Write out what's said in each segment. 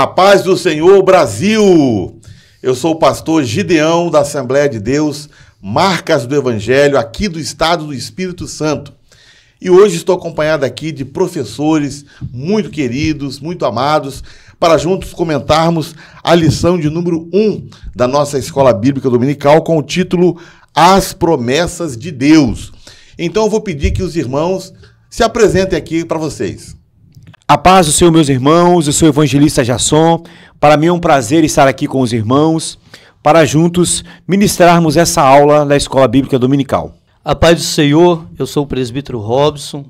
A paz do Senhor, Brasil! Eu sou o pastor Gideão, da Assembleia de Deus, Marcas do Evangelho, aqui do Estado do Espírito Santo. E hoje estou acompanhado aqui de professores muito queridos, muito amados, para juntos comentarmos a lição de número 1 da nossa Escola Bíblica Dominical, com o título As Promessas de Deus. Então eu vou pedir que os irmãos se apresentem aqui para vocês. A paz do Senhor, meus irmãos, eu sou o evangelista Jasson. Para mim é um prazer estar aqui com os irmãos, para juntos ministrarmos essa aula da Escola Bíblica Dominical. A paz do Senhor, eu sou o presbítero Robson.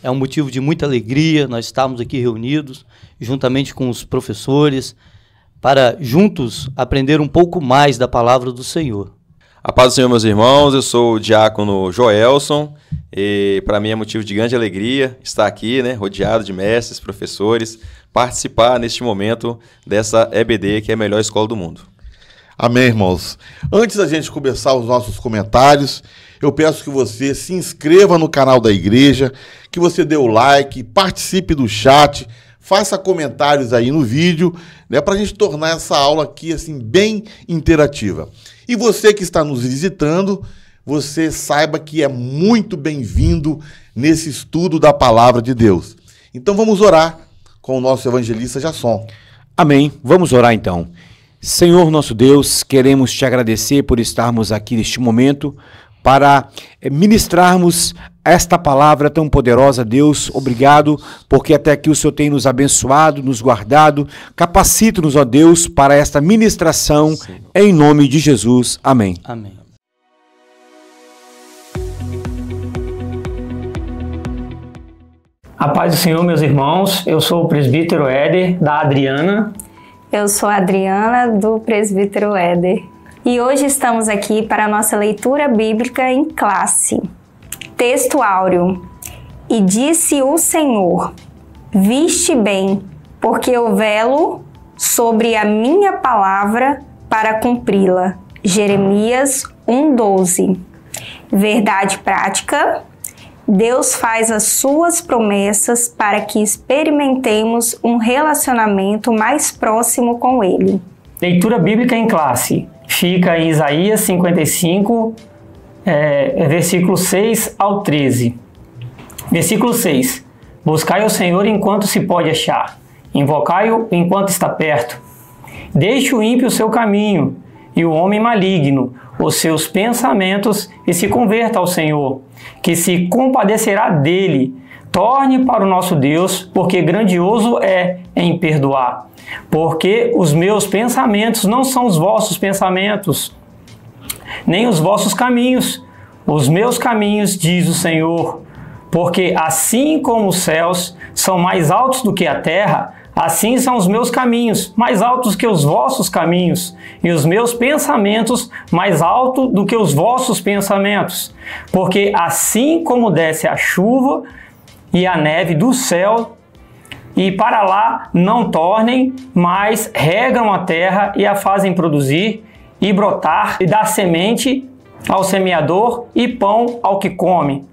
É um motivo de muita alegria nós estarmos aqui reunidos, juntamente com os professores, para juntos aprender um pouco mais da palavra do Senhor. A paz do Senhor, meus irmãos, eu sou o diácono Joelson e para mim é motivo de grande alegria estar aqui, rodeado de mestres, professores, participar neste momento dessa EBD, que é a melhor escola do mundo. Amém, irmãos. Antes da gente começar os nossos comentários, eu peço que você se inscreva no canal da igreja, que você dê o like, participe do chat, faça comentários aí no vídeo, para a gente tornar essa aula aqui assim bem interativa. E você que está nos visitando, você saiba que é muito bem-vindo nesse estudo da Palavra de Deus. Então vamos orar com o nosso evangelista Jasson. Amém. Vamos orar então. Senhor nosso Deus, queremos te agradecer por estarmos aqui neste momento para ministrarmos esta palavra tão poderosa. Deus, obrigado, porque até aqui o Senhor tem nos abençoado, nos guardado. Capacita-nos, ó Deus, para esta ministração, sim, em nome de Jesus. Amém. Amém. A paz do Senhor, meus irmãos. Eu sou o presbítero Éder, da Adriana. Eu sou a Adriana, do presbítero Éder. E hoje estamos aqui para a nossa leitura bíblica em classe. Texto áureo. E disse o Senhor: viste bem, porque eu velo sobre a minha palavra para cumpri-la. Jeremias 1:12. Verdade prática. Deus faz as suas promessas para que experimentemos um relacionamento mais próximo com Ele. Leitura bíblica em classe. Fica em Isaías 55, versículo 6 ao 13. Versículo 6. Buscai ao Senhor enquanto se pode achar. Invocai-o enquanto está perto. Deixe o ímpio o seu caminho e o homem maligno os seus pensamentos e se converta ao Senhor, que se compadecerá dele. Torne para o nosso Deus, porque grandioso é em perdoar. Porque os meus pensamentos não são os vossos pensamentos, nem os vossos caminhos. Os meus caminhos, diz o Senhor. Porque assim como os céus são mais altos do que a terra, assim são os meus caminhos, mais altos que os vossos caminhos, e os meus pensamentos mais altos do que os vossos pensamentos. Porque assim como desce a chuva e a neve do céu, e para lá não tornem, mas regam a terra e a fazem produzir e brotar, e dar semente ao semeador e pão ao que come.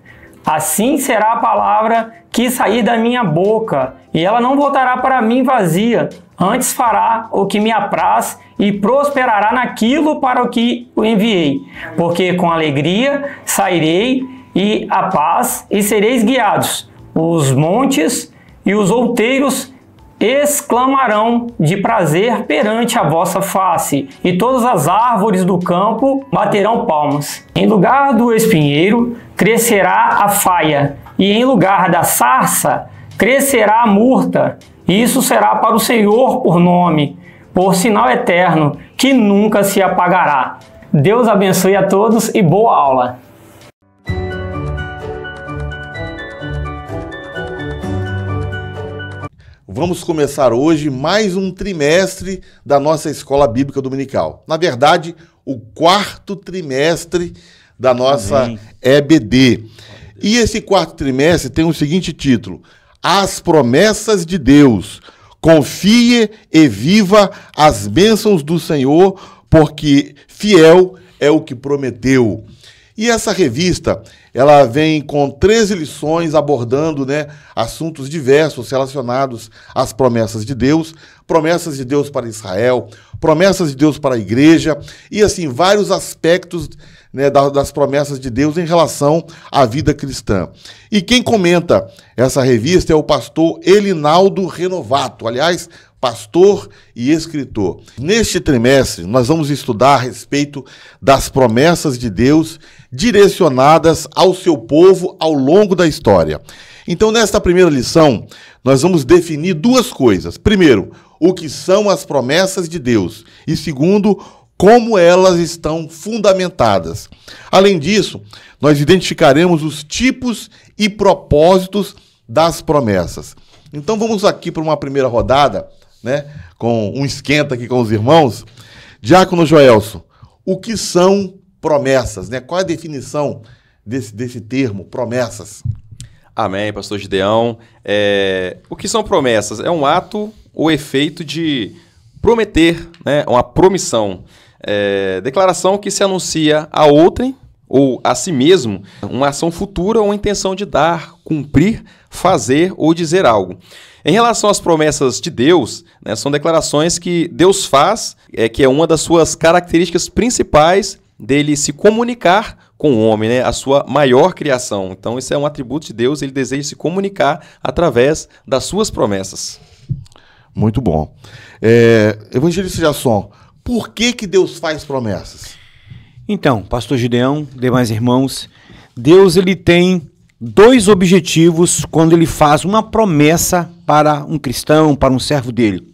Assim será a palavra que sair da minha boca, e ela não voltará para mim vazia, antes fará o que me apraz e prosperará naquilo para o que o enviei. Porque com alegria sairei e a paz, e sereis guiados. Os montes e os outeiros exclamarão de prazer perante a vossa face, e todas as árvores do campo baterão palmas. Em lugar do espinheiro crescerá a faia, e em lugar da sarça crescerá a murta. Isso será para o Senhor por nome, por sinal eterno, que nunca se apagará. Deus abençoe a todos e boa aula! Vamos começar hoje mais um trimestre da nossa Escola Bíblica Dominical. Na verdade, o 4º trimestre da nossa EBD. E esse 4º trimestre tem o seguinte título: As Promessas de Deus. Confie e viva as bênçãos do Senhor, porque fiel é o que prometeu. E essa revista, ela vem com 13 lições abordando, né, assuntos diversos relacionados às promessas de Deus para Israel, promessas de Deus para a igreja e, assim, vários aspectos, né, das promessas de Deus em relação à vida cristã. E quem comenta essa revista é o pastor Elinaldo Renovato, aliás, pastor e escritor. Neste trimestre, nós vamos estudar a respeito das promessas de Deus direcionadas ao seu povo ao longo da história. Então, nesta primeira lição, nós vamos definir duas coisas. Primeiro, o que são as promessas de Deus. E segundo, como elas estão fundamentadas. Além disso, nós identificaremos os tipos e propósitos das promessas. Então, vamos aqui para uma primeira rodada, né, com um esquenta aqui com os irmãos. Diácono Joelson, o que são promessas, né? Qual é a definição desse termo, promessas? Amém, pastor Gideão. O que são promessas? É um ato ou efeito de prometer, né, uma promissão. Declaração que se anuncia a outrem ou a si mesmo uma ação futura ou uma intenção de dar, cumprir, fazer ou dizer algo. Em relação às promessas de Deus, né, são declarações que Deus faz, que é uma das suas características principais dele se comunicar com o homem, né, a sua maior criação. Então, isso é um atributo de Deus, ele deseja se comunicar através das suas promessas. Muito bom. Evangelista Jasson, por que Deus faz promessas? Então, pastor Gideão, demais irmãos, Deus ele tem dois objetivos quando ele faz uma promessa para um cristão, para um servo dele.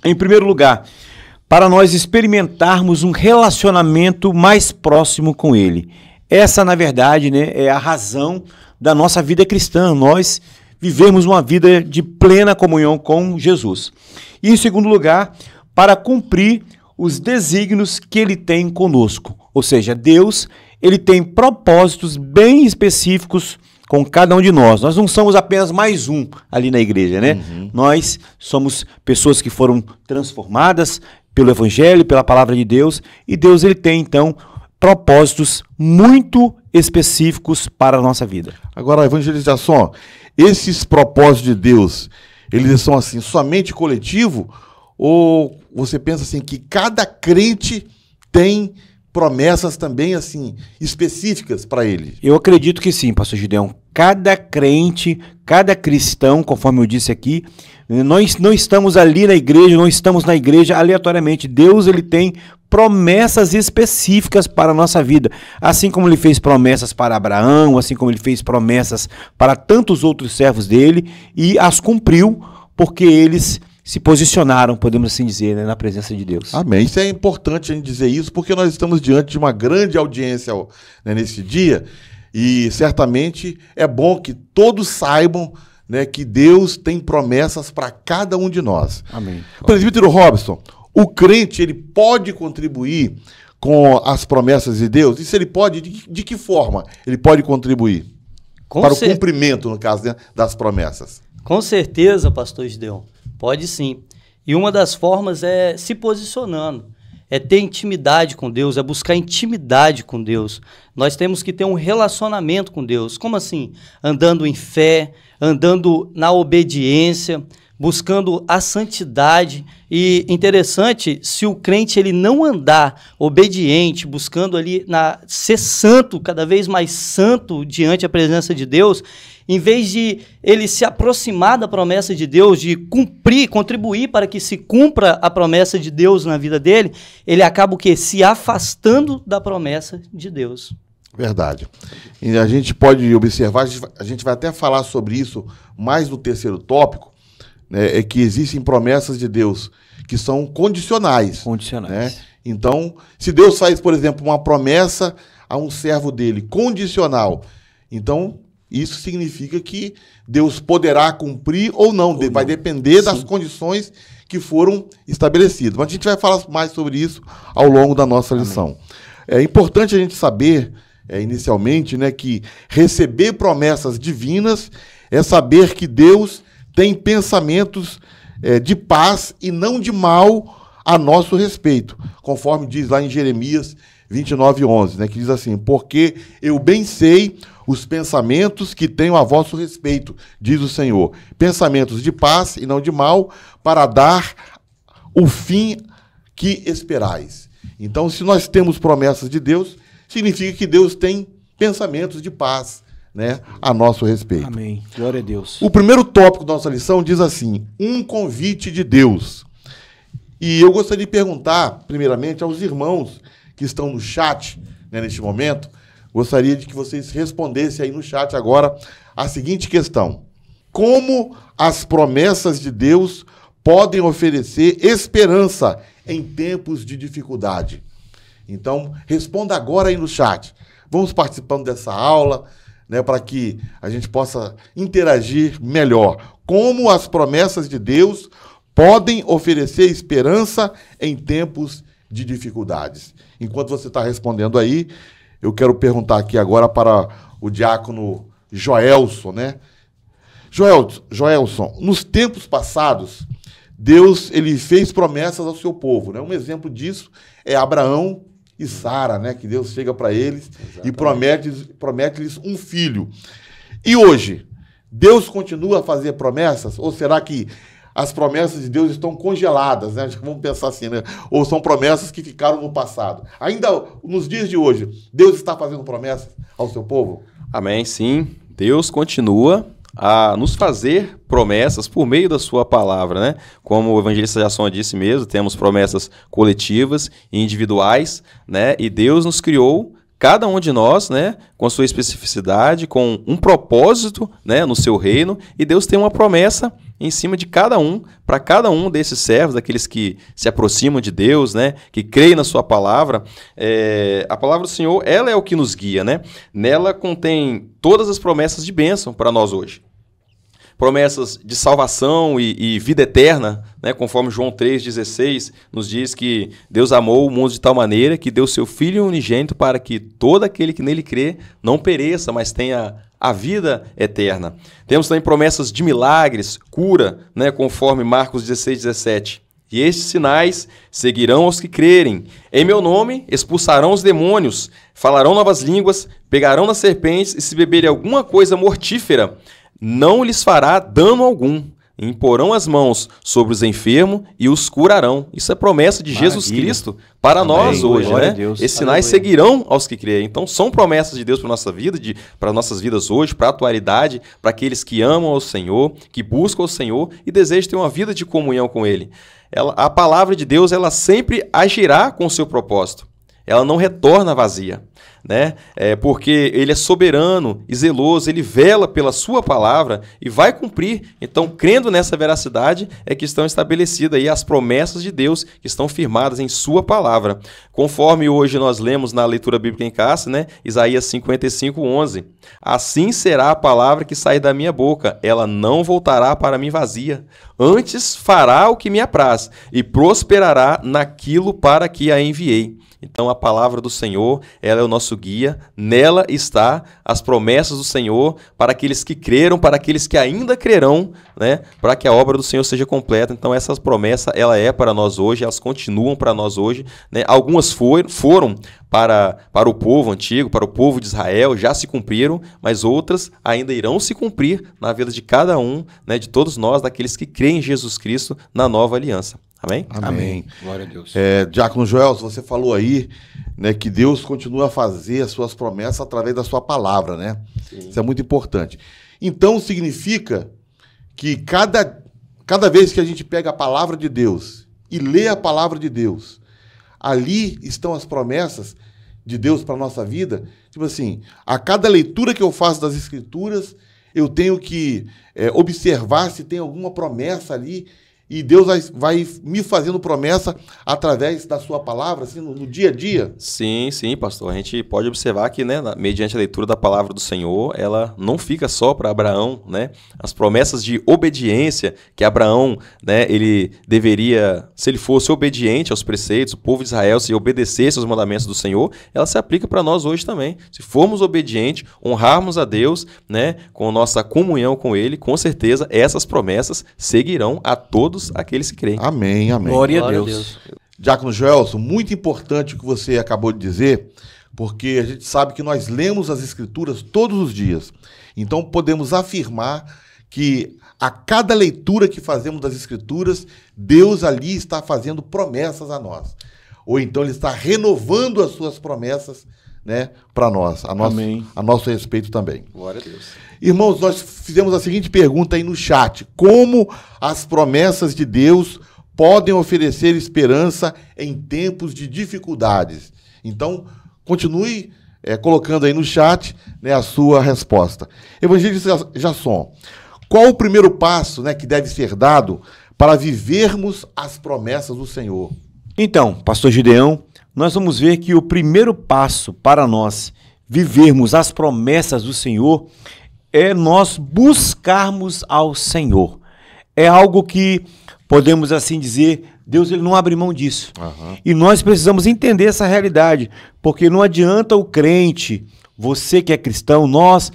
Em primeiro lugar, para nós experimentarmos um relacionamento mais próximo com ele. Essa, na verdade, né, é a razão da nossa vida cristã. Nós vivemos uma vida de plena comunhão com Jesus. E, em segundo lugar, para cumprir os desígnios que ele tem conosco. Ou seja, Deus, ele tem propósitos bem específicos com cada um de nós. Nós não somos apenas mais um ali na igreja, né? Uhum. Nós somos pessoas que foram transformadas pelo Evangelho, pela Palavra de Deus, e Deus, ele tem, então, propósitos muito específicos para a nossa vida. Agora, Evangelista Jasson, esses propósitos de Deus, eles são, assim, somente coletivo? Ou você pensa, assim, que cada crente tem promessas também, assim, específicas para ele? Eu acredito que sim, pastor Gideão. Cada crente, cada cristão, conforme eu disse aqui, nós não estamos ali na igreja, não estamos na igreja aleatoriamente. Deus, ele tem promessas específicas para a nossa vida. Assim como ele fez promessas para Abraão, assim como ele fez promessas para tantos outros servos dele, e as cumpriu porque eles se posicionaram, podemos assim dizer, né, na presença de Deus. Amém. Isso é importante a gente dizer isso, porque nós estamos diante de uma grande audiência, né, nesse dia, e certamente é bom que todos saibam, né, que Deus tem promessas para cada um de nós. Amém. Presbítero Robson, o crente, ele pode contribuir com as promessas de Deus? E se ele pode, de que forma ele pode contribuir para o cumprimento, no caso, né, das promessas? Com certeza, pastor Gideão. Pode sim. E uma das formas é se posicionando, é ter intimidade com Deus, é buscar intimidade com Deus. Nós temos que ter um relacionamento com Deus. Como assim? Andando em fé, andando na obediência, buscando a santidade. E interessante, se o crente ele não andar obediente, buscando ali ser santo, cada vez mais santo diante da presença de Deus, em vez de ele se aproximar da promessa de Deus, de cumprir, contribuir para que se cumpra a promessa de Deus na vida dele, ele acaba o quê? Se afastando da promessa de Deus. Verdade. E a gente pode observar, a gente vai até falar sobre isso mais no terceiro tópico, né, é que existem promessas de Deus que são condicionais. Condicionais. Né? Então, se Deus faz, por exemplo, uma promessa a um servo dele, condicional, então isso significa que Deus poderá cumprir ou não, vai depender das condições que foram estabelecidas. Mas a gente vai falar mais sobre isso ao longo da nossa lição. É importante a gente saber, inicialmente, né, que receber promessas divinas é saber que Deus tem pensamentos de paz e não de mal a nosso respeito. conforme diz lá em Jeremias 29:11, né, que diz assim: porque eu bem sei os pensamentos que tenho a vosso respeito, diz o Senhor, pensamentos de paz e não de mal, para dar o fim que esperais. Então, se nós temos promessas de Deus, significa que Deus tem pensamentos de paz, né, a nosso respeito. Amém. Glória a Deus. O primeiro tópico da nossa lição diz assim: um convite de Deus. E eu gostaria de perguntar, primeiramente, aos irmãos que estão no chat, né, neste momento, gostaria de que vocês respondessem aí no chat agora a seguinte questão: como as promessas de Deus podem oferecer esperança em tempos de dificuldade? Então, responda agora aí no chat. Vamos participando dessa aula, né, para que a gente possa interagir melhor. Como as promessas de Deus podem oferecer esperança em tempos de dificuldades? Enquanto você está respondendo aí, eu quero perguntar aqui agora para o diácono Joelson, né? Joelson, nos tempos passados, Deus ele fez promessas ao seu povo, né? Um exemplo disso é Abraão e Sara, né? Que Deus chega para eles e promete-lhes um filho. E hoje, Deus continua a fazer promessas? Ou será que as promessas de Deus estão congeladas, né? Vamos pensar assim, né? Ou são promessas que ficaram no passado? Ainda nos dias de hoje, Deus está fazendo promessas ao seu povo? Amém, sim. Deus continua a nos fazer promessas por meio da sua palavra, né? Como o evangelista Jason disse mesmo, temos promessas coletivas e individuais, né? E Deus nos criou, cada um de nós, né, com sua especificidade, com um propósito, né, no seu reino, e Deus tem uma promessa em cima de cada um, para cada um desses servos, daqueles que se aproximam de Deus, né, que creem na sua palavra. A palavra do Senhor, ela é o que nos guia, né? Nela contém todas as promessas de bênção para nós hoje. Promessas de salvação e vida eterna, né? Conforme João 3,16 nos diz que Deus amou o mundo de tal maneira que deu seu Filho unigênito para que todo aquele que nele crê não pereça, mas tenha a vida eterna. Temos também promessas de milagres, cura, né? Conforme Marcos 16,17. E estes sinais seguirão aos que crerem. Em meu nome expulsarão os demônios, falarão novas línguas, pegarão nas serpentes e se beberem alguma coisa mortífera, não lhes fará dano algum. Imporão as mãos sobre os enfermos e os curarão. Isso é promessa de Jesus Cristo para nós hoje, né? Esses sinais seguirão aos que creem. Então, são promessas de Deus para a nossa vida, para nossas vidas hoje, para a atualidade, para aqueles que amam ao Senhor, que buscam o Senhor e desejam ter uma vida de comunhão com Ele. A palavra de Deus, ela sempre agirá com o seu propósito. Ela não retorna vazia, né? Porque Ele é soberano e zeloso, Ele vela pela sua palavra e vai cumprir. Então, crendo nessa veracidade, é que estão estabelecidas aí as promessas de Deus que estão firmadas em sua palavra. Conforme hoje nós lemos na leitura bíblica em casa, né? Isaías 55:11. Assim será a palavra que sair da minha boca, ela não voltará para mim vazia. Antes fará o que me apraz e prosperará naquilo para que a enviei. Então, a palavra do Senhor, ela é o nosso guia, nela está as promessas do Senhor para aqueles que creram, para aqueles que ainda crerão, né, para que a obra do Senhor seja completa. Então, essas promessas, ela é para nós hoje, elas continuam para nós hoje, né? Algumas foram para o povo antigo, para o povo de Israel, já se cumpriram, mas outras ainda irão se cumprir na vida de cada um, né, de todos nós, daqueles que creem em Jesus Cristo na nova aliança. Amém? Amém. Glória a Deus. Diácono Joel, você falou aí, né, que Deus continua a fazer as suas promessas através da sua palavra, né? Sim. Isso é muito importante. Então, significa que cada vez que a gente pega a palavra de Deus e lê a palavra de Deus, ali estão as promessas de Deus para a nossa vida. Tipo assim, a cada leitura que eu faço das Escrituras, eu tenho que observar se tem alguma promessa ali. E Deus vai me fazendo promessa através da sua palavra, assim, no dia a dia? Sim, pastor. A gente pode observar que, né, mediante a leitura da palavra do Senhor, ela não fica só para Abraão, né? As promessas de obediência que Abraão, né, ele deveria, se ele fosse obediente aos preceitos, o povo de Israel, se obedecesse aos mandamentos do Senhor, ela se aplica para nós hoje também. Se formos obedientes, honrarmos a Deus, né, com nossa comunhão com Ele, com certeza essas promessas seguirão a todos aqueles que creem. Amém, amém. Glória a Deus. Diácono Joelson, muito importante o que você acabou de dizer, porque a gente sabe que nós lemos as Escrituras todos os dias. Então podemos afirmar que a cada leitura que fazemos das Escrituras, Deus ali está fazendo promessas a nós. Ou então Ele está renovando as suas promessas, né, para nós, a nosso respeito também. Glória a Deus. Irmãos, nós fizemos a seguinte pergunta aí no chat: como as promessas de Deus podem oferecer esperança em tempos de dificuldades? Então, continue colocando aí no chat, né, a sua resposta. Evangelista Jasson, qual o primeiro passo, né, que deve ser dado para vivermos as promessas do Senhor? Então, pastor Gideão, nós vamos ver que o primeiro passo para nós vivermos as promessas do Senhor é nós buscarmos ao Senhor. É algo que, podemos assim dizer, Deus ele não abre mão disso. Uhum. E nós precisamos entender essa realidade, porque não adianta o crente, você que é cristão, nós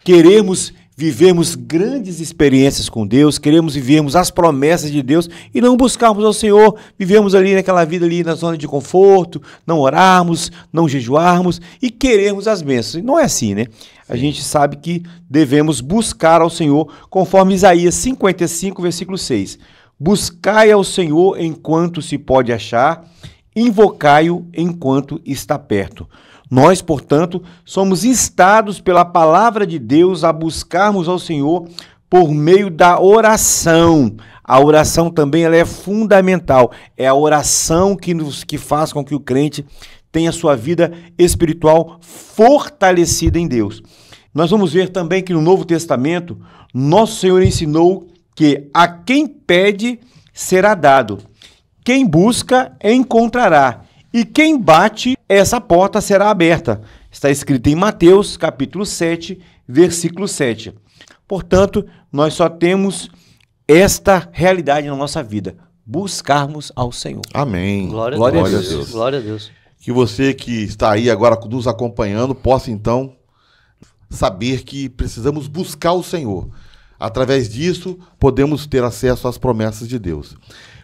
queremos vivermos grandes experiências com Deus, queremos vivermos as promessas de Deus e não buscarmos ao Senhor, vivemos ali naquela vida ali na zona de conforto, não orarmos, não jejuarmos e queremos as bênçãos. Não é assim, né? A gente sabe que devemos buscar ao Senhor, conforme Isaías 55, versículo 6. Buscai ao Senhor enquanto se pode achar, invocai-o enquanto está perto. Nós, portanto, somos instados pela palavra de Deus a buscarmos ao Senhor por meio da oração. A oração também ela é fundamental. É a oração que faz com que o crente tenha sua vida espiritual fortalecida em Deus. Nós vamos ver também que no Novo Testamento, nosso Senhor ensinou que a quem pede será dado, quem busca encontrará, e quem bate, essa porta será aberta. Está escrito em Mateus, capítulo 7, versículo 7. Portanto, nós só temos esta realidade na nossa vida, buscarmos ao Senhor. Amém. Glória a Deus. Glória a Deus. Que você que está aí agora nos acompanhando possa, então, saber que precisamos buscar o Senhor. Através disso, podemos ter acesso às promessas de Deus.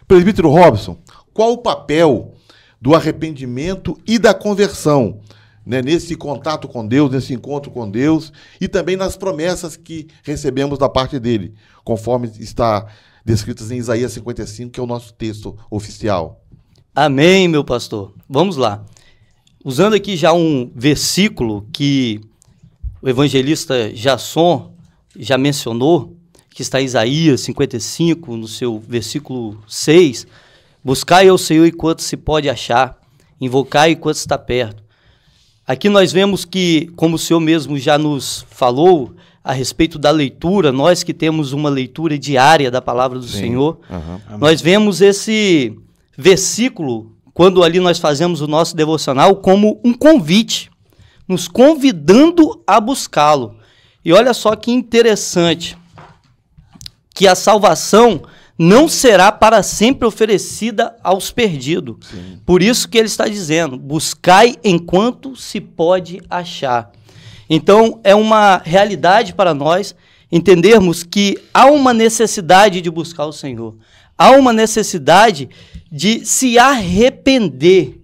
Presbítero Robson, qual o papel do arrependimento e da conversão, né, nesse contato com Deus, nesse encontro com Deus e também nas promessas que recebemos da parte dele, conforme está descritas em Isaías 55, que é o nosso texto oficial? Amém, meu pastor. Vamos lá. Usando aqui já um versículo que o evangelista Jasson já mencionou, que está em Isaías 55, no seu versículo 6, buscai ao Senhor enquanto se pode achar, invocai enquanto está perto. Aqui nós vemos que, como o Senhor mesmo já nos falou a respeito da leitura, nós que temos uma leitura diária da palavra do Senhor, nós vemos esse versículo, quando ali nós fazemos o nosso devocional, como um convite, nos convidando a buscá-lo. E olha só que interessante, que a salvação não será para sempre oferecida aos perdidos. Sim. Por isso que ele está dizendo, buscai enquanto se pode achar. Então, é uma realidade para nós entendermos que há uma necessidade de buscar o Senhor. Há uma necessidade de se arrepender.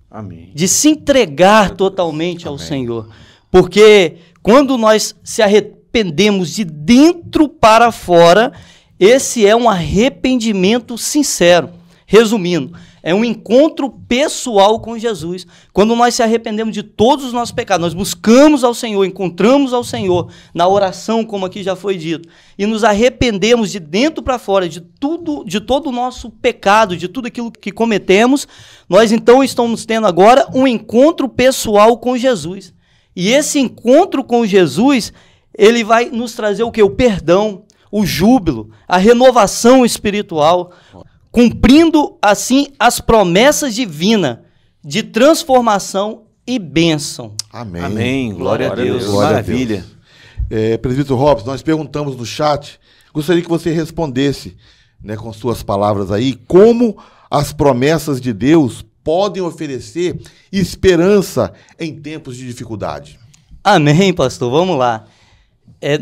Amém. De se entregar totalmente ao Senhor. Porque quando nós se arrependemos de dentro para fora, esse é um arrependimento sincero. Resumindo, é um encontro pessoal com Jesus. Quando nós se arrependemos de todos os nossos pecados, nós buscamos ao Senhor, encontramos ao Senhor na oração, como aqui já foi dito, e nos arrependemos de dentro para fora de todo o nosso pecado, de tudo aquilo que cometemos, nós então estamos tendo agora um encontro pessoal com Jesus. E esse encontro com Jesus, ele vai nos trazer o quê? O perdão, o júbilo, a renovação espiritual, cumprindo assim as promessas divinas de transformação e bênção. Amém. Amém. Glória a Deus. Maravilha. Presbítero Robson, nós perguntamos no chat, gostaria que você respondesse, né, com suas palavras aí, como as promessas de Deus podem oferecer esperança em tempos de dificuldade. Amém, pastor. Vamos lá.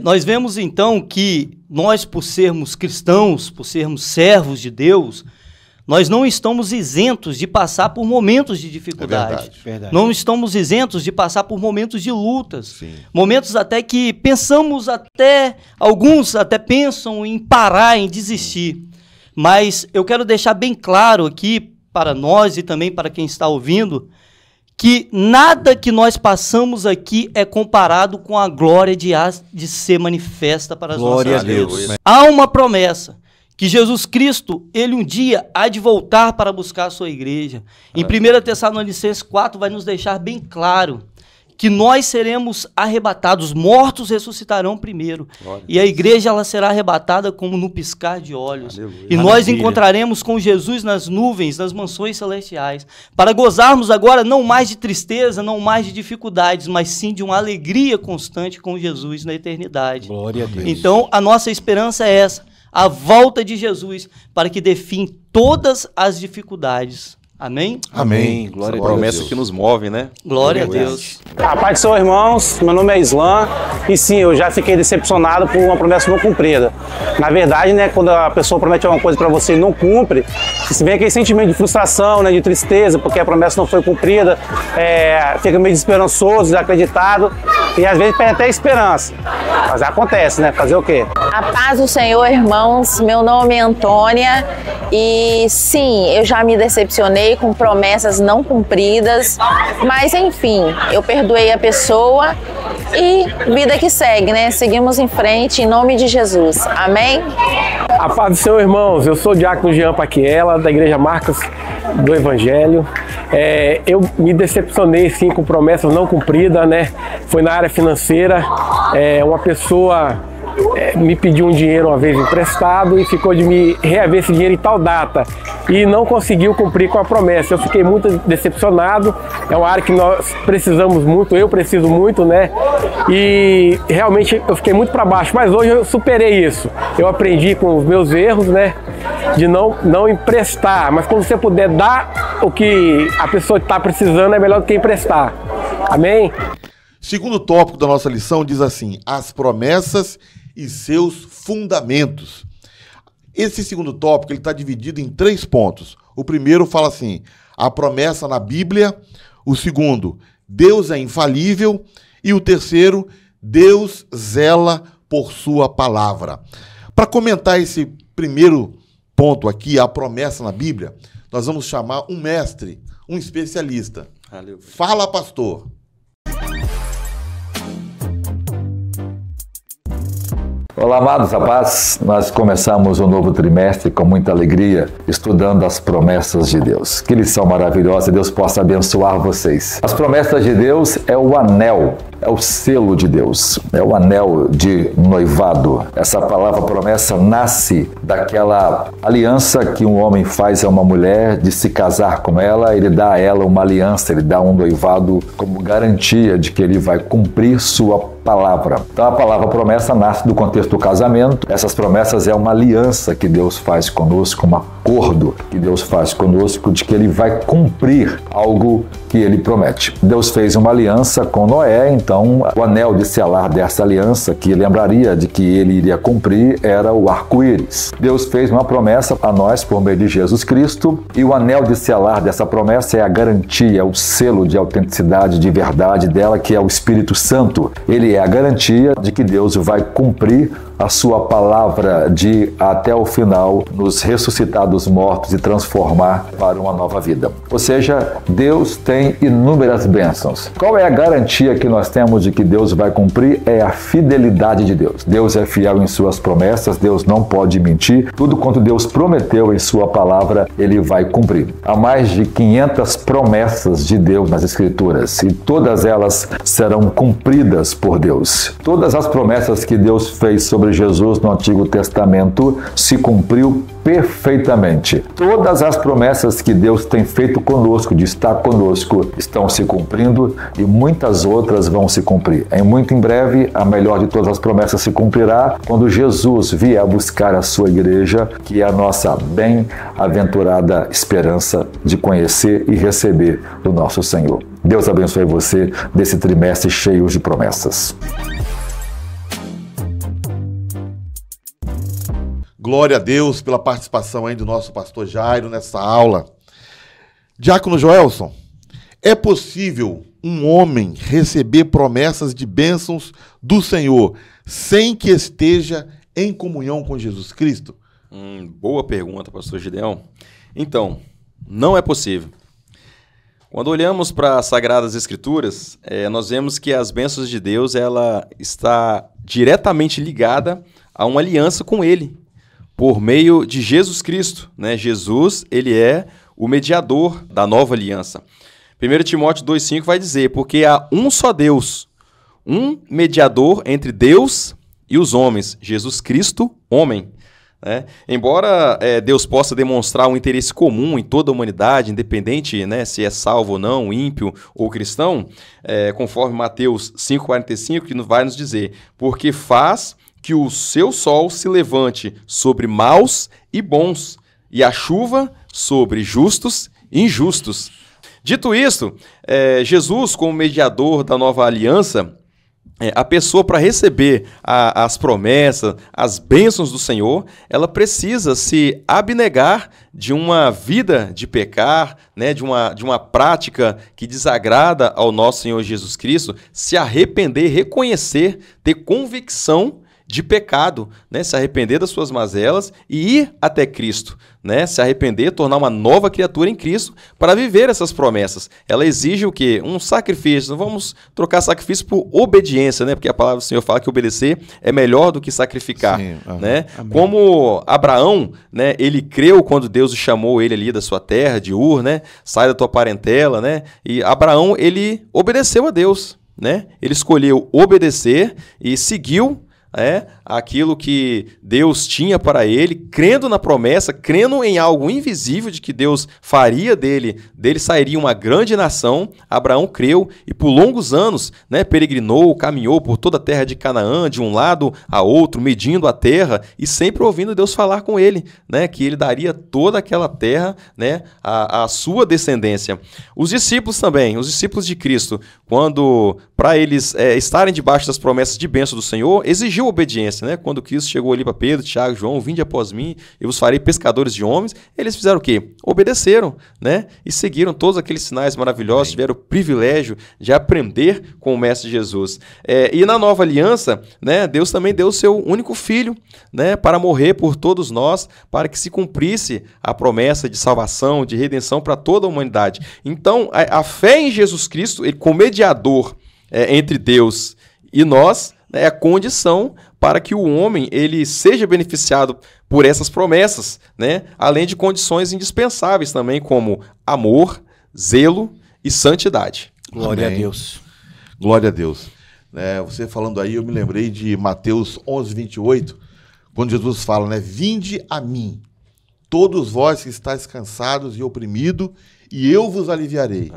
Nós vemos então que nós, por sermos cristãos, por sermos servos de Deus, nós não estamos isentos de passar por momentos de dificuldade. Verdade. Não estamos isentos de passar por momentos de lutas. Sim. Momentos até que alguns até pensam em parar, em desistir. Mas eu quero deixar bem claro aqui para nós e também para quem está ouvindo, que nada que nós passamos aqui é comparado com a glória de ser manifesta para as Glória nossas a Deus. vidas. Há uma promessa que Jesus Cristo, ele um dia há de voltar para buscar a sua igreja. Em 1 Tessalonicenses 4 vai nos deixar bem claro que nós seremos arrebatados, mortos ressuscitarão primeiro. E a igreja ela será arrebatada como no piscar de olhos. Aleluia. E nós encontraremos com Jesus nas nuvens, nas mansões celestiais, para gozarmos agora não mais de tristeza, não mais de dificuldades, mas sim de uma alegria constante com Jesus na eternidade. Glória a Deus. Então, a nossa esperança é essa, a volta de Jesus, para que dê fim todas as dificuldades. Amém? Amém. Glória a Essa promessa que nos move, né? Glória a Deus. A paz do Senhor, irmãos. Meu nome é Islan e sim, eu já fiquei decepcionado por uma promessa não cumprida. Na verdade, né, quando a pessoa promete alguma coisa para você e não cumpre, se vem aquele sentimento de frustração, né, de tristeza, porque a promessa não foi cumprida, fica meio desesperançoso, desacreditado e às vezes perde até a esperança. Mas acontece, né? Fazer o quê? A paz do Senhor, irmãos. Meu nome é Antônia e sim, eu já me decepcionei com promessas não cumpridas, mas enfim, eu perdoei a pessoa e vida que segue, né? Seguimos em frente em nome de Jesus. Amém? A paz do Senhor, irmãos. Eu sou o diácono Jean Paquiela, da Igreja Marcas do Evangelho. Eu me decepcionei sim com promessas não cumpridas, né? Foi na área financeira. Uma pessoa me pediu um dinheiro uma vez emprestado e ficou de me reaver esse dinheiro em tal data e não conseguiu cumprir com a promessa. Eu fiquei muito decepcionado. É uma área que nós precisamos muito, eu preciso muito, né? E realmente eu fiquei muito para baixo, mas hoje eu superei isso. Eu aprendi com os meus erros, né? De não emprestar, mas quando você puder dar o que a pessoa está precisando, é melhor do que emprestar. Amém? Segundo tópico da nossa lição diz assim: as promessas e seus fundamentos. Esse segundo tópico ele está dividido em 3 pontos. O primeiro fala assim: a promessa na Bíblia. O segundo, Deus é infalível. E o terceiro, Deus zela por sua palavra. Para comentar esse primeiro ponto aqui, a promessa na Bíblia, nós vamos chamar um mestre, um especialista. Aleluia. Fala, pastor. Olá, amados, a paz. Nós começamos um novo trimestre com muita alegria, estudando as promessas de Deus. Que lição maravilhosa, Deus possa abençoar vocês. As promessas de Deus é o anel, é o selo de Deus, é o anel de noivado. Essa palavra promessa nasce daquela aliança que um homem faz a uma mulher de se casar com ela, ele dá a ela uma aliança, ele dá um noivado como garantia de que ele vai cumprir sua palavra. Então a palavra promessa nasce do contexto do casamento. Essas promessas é uma aliança que Deus faz conosco, um acordo que Deus faz conosco de que ele vai cumprir algo que ele promete. Deus fez uma aliança com Noé, então o anel de selar dessa aliança, que lembraria de que ele iria cumprir, era o arco-íris. Deus fez uma promessa a nós por meio de Jesus Cristo e o anel de selar dessa promessa é a garantia, é o selo de autenticidade, de verdade dela, que é o Espírito Santo. Ele é a garantia de que Deus vai cumprir a sua palavra de até o final nos ressuscitar dos mortos e transformar para uma nova vida. Ou seja, Deus tem inúmeras bênçãos. Qual é a garantia que nós temos de que Deus vai cumprir? É a fidelidade de Deus. Deus é fiel em suas promessas, Deus não pode mentir. Tudo quanto Deus prometeu em sua palavra, ele vai cumprir. Há mais de 500 promessas de Deus nas Escrituras e todas elas serão cumpridas por Deus. Todas as promessas que Deus fez sobre Jesus no Antigo Testamento se cumpriu perfeitamente. Todas as promessas que Deus tem feito conosco, de estar conosco, estão se cumprindo e muitas outras vão se cumprir. Muito em breve, a melhor de todas as promessas se cumprirá quando Jesus vier buscar a sua igreja, que é a nossa bem-aventurada esperança de conhecer e receber do nosso Senhor. Deus abençoe você desse trimestre cheio de promessas. Glória a Deus pela participação aí do nosso pastor Jairo nessa aula. Diácono Joelson, é possível um homem receber promessas de bênçãos do Senhor sem que esteja em comunhão com Jesus Cristo? Boa pergunta, pastor Gideão. Então, não é possível. Quando olhamos para as Sagradas Escrituras, nós vemos que as bênçãos de Deus ela está diretamente ligada a uma aliança com Ele, por meio de Jesus Cristo, né? Jesus, ele é o mediador da nova aliança. 1 Timóteo 2,5 vai dizer, porque há um só Deus, um mediador entre Deus e os homens, Jesus Cristo, homem. Né? Embora Deus possa demonstrar um interesse comum em toda a humanidade, independente, né, se é salvo ou não, ímpio ou cristão, conforme Mateus 5,45, que vai nos dizer, porque faz que o seu sol se levante sobre maus e bons, e a chuva sobre justos e injustos. Dito isto, Jesus, como mediador da nova aliança, a pessoa, para receber as promessas, as bênçãos do Senhor, ela precisa se abnegar de uma vida de pecar, né, de uma prática que desagrada ao nosso Senhor Jesus Cristo, se arrepender, reconhecer, ter convicção de pecado, né? Se arrepender das suas mazelas e ir até Cristo, né? Se arrepender, tornar uma nova criatura em Cristo para viver essas promessas. Ela exige o quê? Um sacrifício. Não vamos trocar sacrifício por obediência, né? Porque a palavra do Senhor fala que obedecer é melhor do que sacrificar. Sim, né? Como Abraão, né? Ele creu quando Deus chamou ele ali da sua terra, de Ur, né? Sai da tua parentela, né? E Abraão, ele obedeceu a Deus, né? Ele escolheu obedecer e seguiu aquilo que Deus tinha para ele, crendo na promessa, crendo em algo invisível de que Deus faria dele sairia uma grande nação. Abraão creu e por longos anos, né, peregrinou, caminhou por toda a terra de Canaã, de um lado a outro, medindo a terra e sempre ouvindo Deus falar com ele, né, que ele daria toda aquela terra, né, à sua descendência. Os discípulos também, os discípulos de Cristo, quando para eles estarem debaixo das promessas de bênção do Senhor, exigiu obediência, né? Quando Cristo chegou ali para Pedro, Tiago, João, vinde após mim, eu vos farei pescadores de homens, eles fizeram o quê? Obedeceram, né? E seguiram todos aqueles sinais maravilhosos, tiveram o privilégio de aprender com o Mestre Jesus. E na nova aliança, né, Deus também deu o seu único filho, né, para morrer por todos nós, para que se cumprisse a promessa de salvação, de redenção para toda a humanidade. Então, a fé em Jesus Cristo, ele, como mediador entre Deus e nós, é a condição para que o homem ele seja beneficiado por essas promessas, né? Além de condições indispensáveis também, como amor, zelo e santidade. Glória a Deus. Glória a Deus. Você falando aí, eu me lembrei de Mateus 11:28, quando Jesus fala, né? Vinde a mim, todos vós que estáis cansados e oprimidos, e eu vos aliviarei.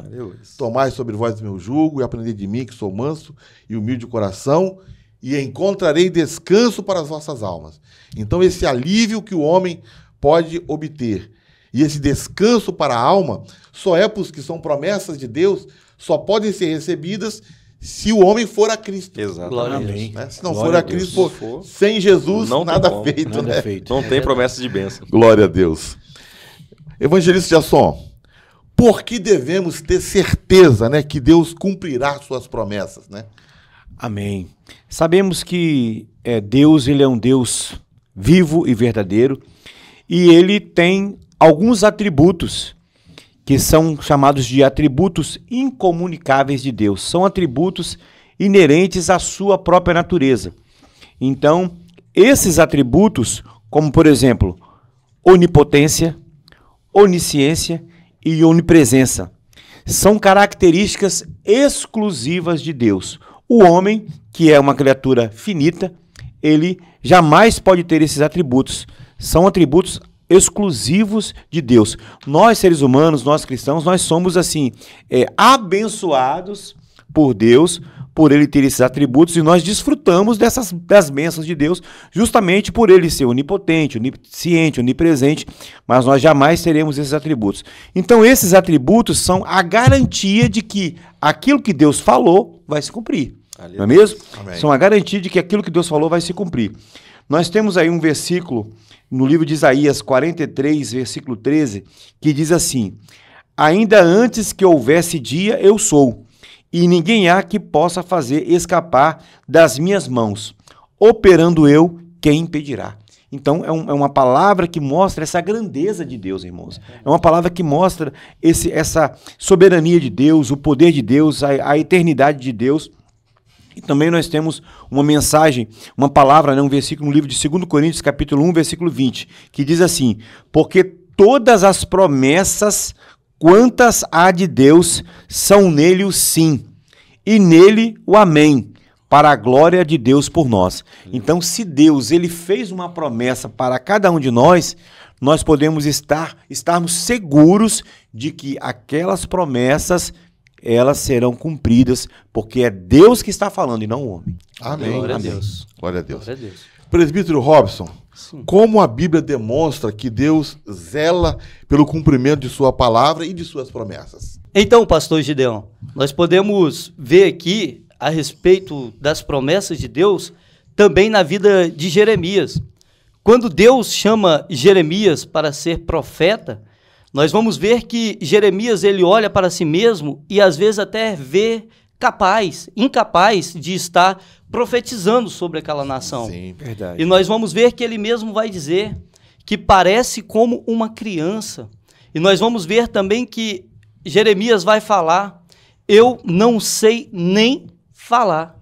Tomai sobre vós o meu jugo e aprendei de mim, que sou manso e humilde de coração, e encontrarei descanso para as vossas almas. Então, esse alívio que o homem pode obter, e esse descanso para a alma, só é porque são promessas de Deus, só podem ser recebidas se o homem for a Cristo. Exatamente. Né? Se não for a Cristo, sem Jesus, não nada tem feito. Nada né? feito. Não tem promessa de bênção. Glória a Deus. Evangelista Jasson, por que devemos ter certeza, né, que Deus cumprirá suas promessas, né? Amém. Sabemos que Deus, ele é um Deus vivo e verdadeiro, e ele tem alguns atributos que são chamados de atributos incomunicáveis de Deus. São atributos inerentes à sua própria natureza. Então, esses atributos, como por exemplo, onipotência, onisciência e onipresença, são características exclusivas de Deus. O homem, que é uma criatura finita, ele jamais pode ter esses atributos. São atributos exclusivos de Deus. Nós, seres humanos, nós cristãos, nós somos assim, abençoados por Deus, por ele ter esses atributos, e nós desfrutamos das bênçãos de Deus, justamente por ele ser onipotente, onisciente, onipresente, mas nós jamais teremos esses atributos. Então, esses atributos são a garantia de que aquilo que Deus falou vai se cumprir. Não é mesmo? Amém. São a garantia de que aquilo que Deus falou vai se cumprir. Nós temos aí um versículo no livro de Isaías 43, versículo 13, que diz assim: ainda antes que houvesse dia, eu sou, e ninguém há que possa fazer escapar das minhas mãos. Operando eu, quem impedirá? Então, é uma palavra que mostra essa grandeza de Deus, irmãos. É uma palavra que mostra essa soberania de Deus, o poder de Deus, a eternidade de Deus. E também nós temos uma mensagem, uma palavra, né, um versículo no livro de 2 Coríntios, capítulo 1, versículo 20, que diz assim: porque todas as promessas, quantas há de Deus, são nele o sim, e nele o amém, para a glória de Deus por nós. Então, se Deus ele fez uma promessa para cada um de nós, nós podemos estarmos seguros de que aquelas promessas elas serão cumpridas, porque é Deus que está falando e não o homem. Amém. Glória a Amém. Deus. Glória a Deus. Glória a Deus. Presbítero Robson, Sim. como a Bíblia demonstra que Deus zela pelo cumprimento de sua palavra e de suas promessas? Então, pastor Gideão, nós podemos ver aqui a respeito das promessas de Deus também na vida de Jeremias. Quando Deus chama Jeremias para ser profeta, nós vamos ver que Jeremias ele olha para si mesmo e às vezes até vê incapaz de estar profetizando sobre aquela nação. Sim, Verdade. E nós vamos ver que ele mesmo vai dizer que parece como uma criança. E nós vamos ver também que Jeremias vai falar: eu não sei nem falar.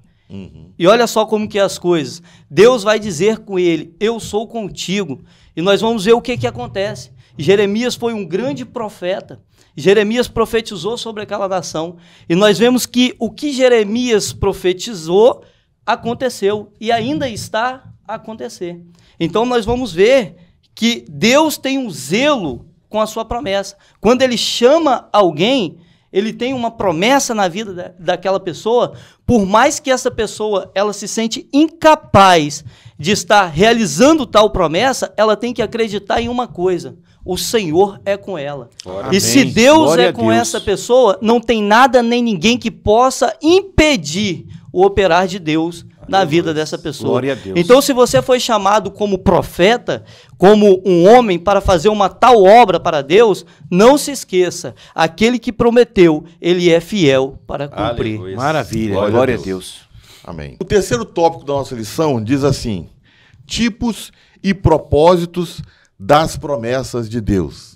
E olha só como que é as coisas. Deus vai dizer com ele: eu sou contigo. E nós vamos ver o que acontece. Jeremias foi um grande profeta. Jeremias profetizou sobre aquela nação. E nós vemos que o que Jeremias profetizou aconteceu e ainda está a acontecer. Então nós vamos ver que Deus tem um zelo com a sua promessa. Quando ele chama alguém, ele tem uma promessa na vida daquela pessoa, por mais que essa pessoa ela se sente incapaz de estar realizando tal promessa, ela tem que acreditar em uma coisa: o Senhor é com ela. Amém. E se Deus Glória é a com Deus. essa pessoa, não tem nada nem ninguém que possa impedir o operar de Deus na vida dessa pessoa. Glória a Deus. Então, se você foi chamado como profeta, como um homem para fazer uma tal obra para Deus, não se esqueça, aquele que prometeu, ele é fiel para cumprir. Aleluia. Maravilha. Glória a Glória a Deus. Deus. Amém. O terceiro tópico da nossa lição diz assim: tipos e propósitos das promessas de Deus.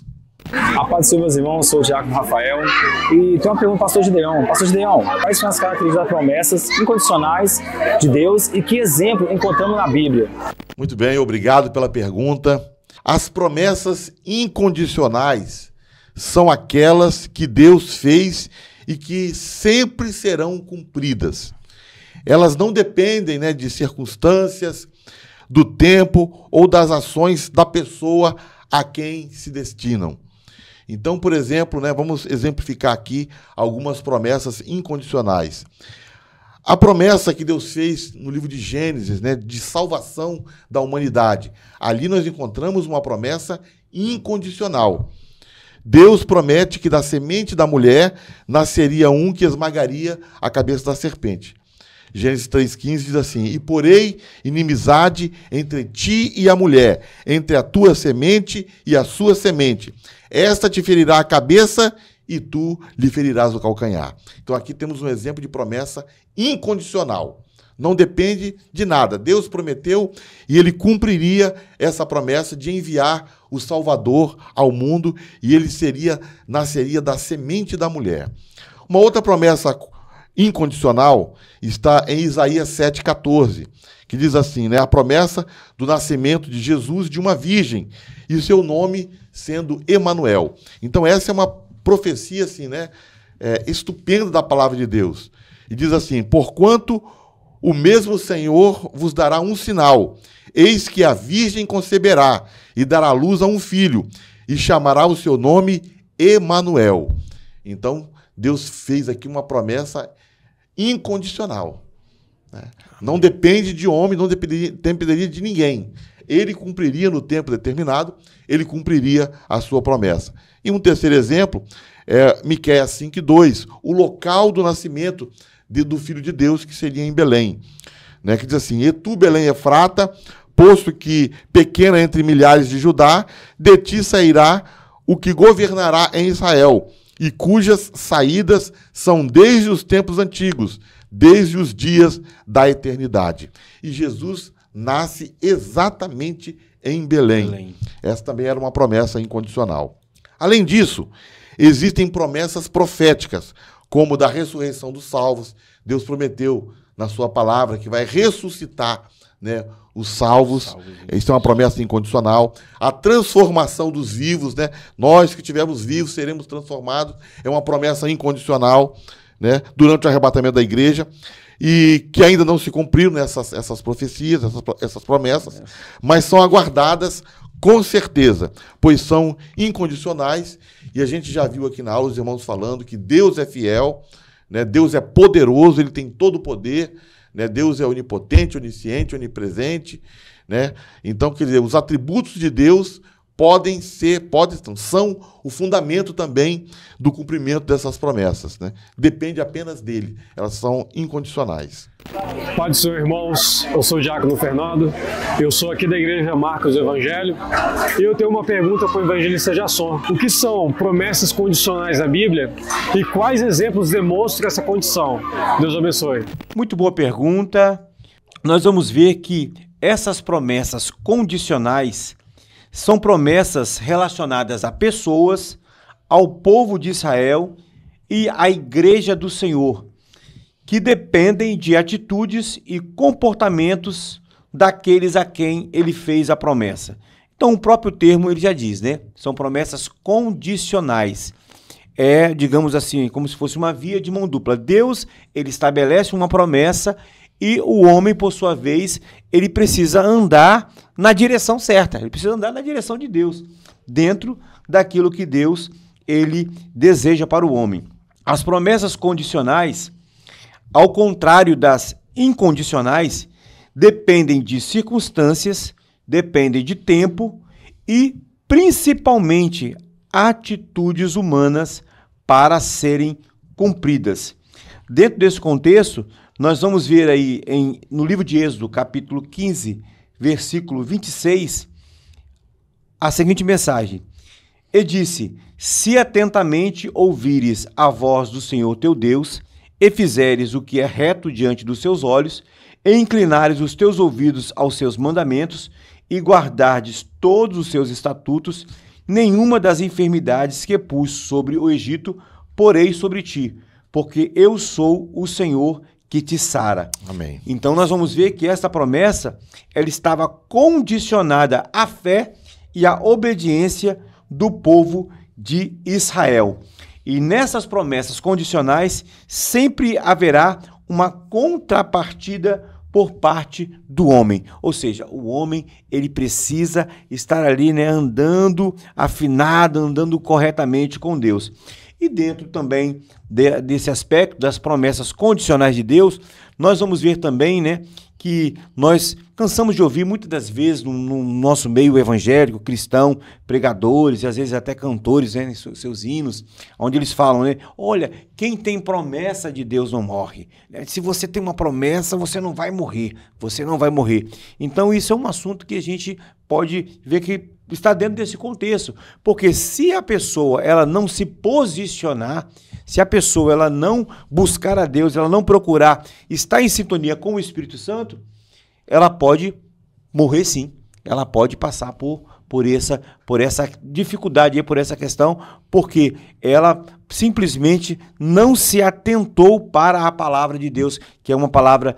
A paz do Senhor, meus irmãos, eu sou o Diácono Rafael e tenho uma pergunta para o pastor Gideão. Pastor Gideão, quais são as características das promessas incondicionais de Deus e que exemplo encontramos na Bíblia? Muito bem, obrigado pela pergunta. As promessas incondicionais são aquelas que Deus fez e que sempre serão cumpridas. Elas não dependem, né, de circunstâncias, do tempo ou das ações da pessoa a quem se destinam. Então, por exemplo, né, vamos exemplificar aqui algumas promessas incondicionais. A promessa que Deus fez no livro de Gênesis, né, de salvação da humanidade. Ali nós encontramos uma promessa incondicional. Deus promete que da semente da mulher nasceria um que esmagaria a cabeça da serpente. Gênesis 3,15 diz assim: e porei inimizade entre ti e a mulher, entre a tua semente e a sua semente. Esta te ferirá a cabeça e tu lhe ferirás o calcanhar. Então aqui temos um exemplo de promessa incondicional. Não depende de nada. Deus prometeu e ele cumpriria essa promessa de enviar o Salvador ao mundo e ele nasceria da semente da mulher. Uma outra promessa incondicional está em Isaías 7,14, que diz assim, né, a promessa do nascimento de Jesus de uma virgem e o seu nome sendo Emanuel. Então essa é uma profecia assim, né, estupenda da palavra de Deus. E diz assim: porquanto o mesmo Senhor vos dará um sinal, eis que a virgem conceberá e dará à luz a um filho e chamará o seu nome Emanuel. Então Deus fez aqui uma promessa incondicional, né? Não depende de homem, não dependeria de ninguém. Ele cumpriria no tempo determinado, ele cumpriria a sua promessa. E um terceiro exemplo é Miqueias 5,2, o local do nascimento do Filho de Deus, que seria em Belém, né? Que diz assim: e tu, Belém Efrata, posto que pequena entre milhares de Judá, de ti sairá o que governará em Israel, e cujas saídas são desde os tempos antigos, desde os dias da eternidade. E Jesus nasce exatamente em Belém. Essa também era uma promessa incondicional. Além disso, existem promessas proféticas, como da ressurreição dos salvos. Deus prometeu na sua palavra que vai ressuscitar, né, os salvos. Isso é uma promessa incondicional. A transformação dos vivos, né? Nós que estivermos vivos seremos transformados. É uma promessa incondicional, né, durante o arrebatamento da igreja, e que ainda não se cumpriram, né, essas profecias, essas promessas, mas são aguardadas com certeza, pois são incondicionais, e a gente já viu aqui na aula os irmãos falando que Deus é fiel, né, Deus é poderoso, Ele tem todo o poder, né, Deus é onipotente, onisciente, onipresente, né? Então, quer dizer, os atributos de Deus são o fundamento também do cumprimento dessas promessas, né? Depende apenas dele, elas são incondicionais. Pai do Senhor, irmãos, eu sou o Diácono Fernando, eu sou aqui da Igreja Marcos do Evangelho, e eu tenho uma pergunta para o evangelista Jason. O que são promessas condicionais na Bíblia e quais exemplos demonstram essa condição? Deus abençoe. Muito boa pergunta. Nós vamos ver que essas promessas condicionais são promessas relacionadas a pessoas, ao povo de Israel e à Igreja do Senhor, que dependem de atitudes e comportamentos daqueles a quem ele fez a promessa. Então, o próprio termo ele já diz, né? São promessas condicionais. É, digamos assim, como se fosse uma via de mão dupla. Deus, ele estabelece uma promessa e o homem, por sua vez, ele precisa andar na direção certa. Ele precisa andar na direção de Deus, dentro daquilo que Deus, ele deseja para o homem. As promessas condicionais, ao contrário das incondicionais, dependem de circunstâncias, dependem de tempo e, principalmente, atitudes humanas para serem cumpridas. Dentro desse contexto, nós vamos ver aí no livro de Êxodo, capítulo 15, versículo 26, a seguinte mensagem. E disse: se atentamente ouvires a voz do Senhor teu Deus, e fizeres o que é reto diante dos seus olhos, e inclinares os teus ouvidos aos seus mandamentos, e guardardes todos os seus estatutos, nenhuma das enfermidades que pus sobre o Egito porei sobre ti, porque eu sou o Senhor que te sara. Amém. Então nós vamos ver que essa promessa, ela estava condicionada à fé e à obediência do povo de Israel. E nessas promessas condicionais sempre haverá uma contrapartida por parte do homem. Ou seja, o homem ele precisa estar ali, né, andando afinado, andando corretamente com Deus. E dentro também desse aspecto das promessas condicionais de Deus, nós vamos ver também, né, que nós cansamos de ouvir muitas das vezes no nosso meio evangélico, cristão, pregadores e às vezes até cantores, né, em seus hinos, onde eles falam, né, olha, quem tem promessa de Deus não morre. Se você tem uma promessa, você não vai morrer, você não vai morrer. Então isso é um assunto que a gente pode ver que está dentro desse contexto, porque se a pessoa ela não se posicionar, se a pessoa ela não buscar a Deus, ela não procurar estar em sintonia com o Espírito Santo, ela pode morrer sim, ela pode passar por essa dificuldade, por essa questão, porque ela simplesmente não se atentou para a palavra de Deus, que é uma palavra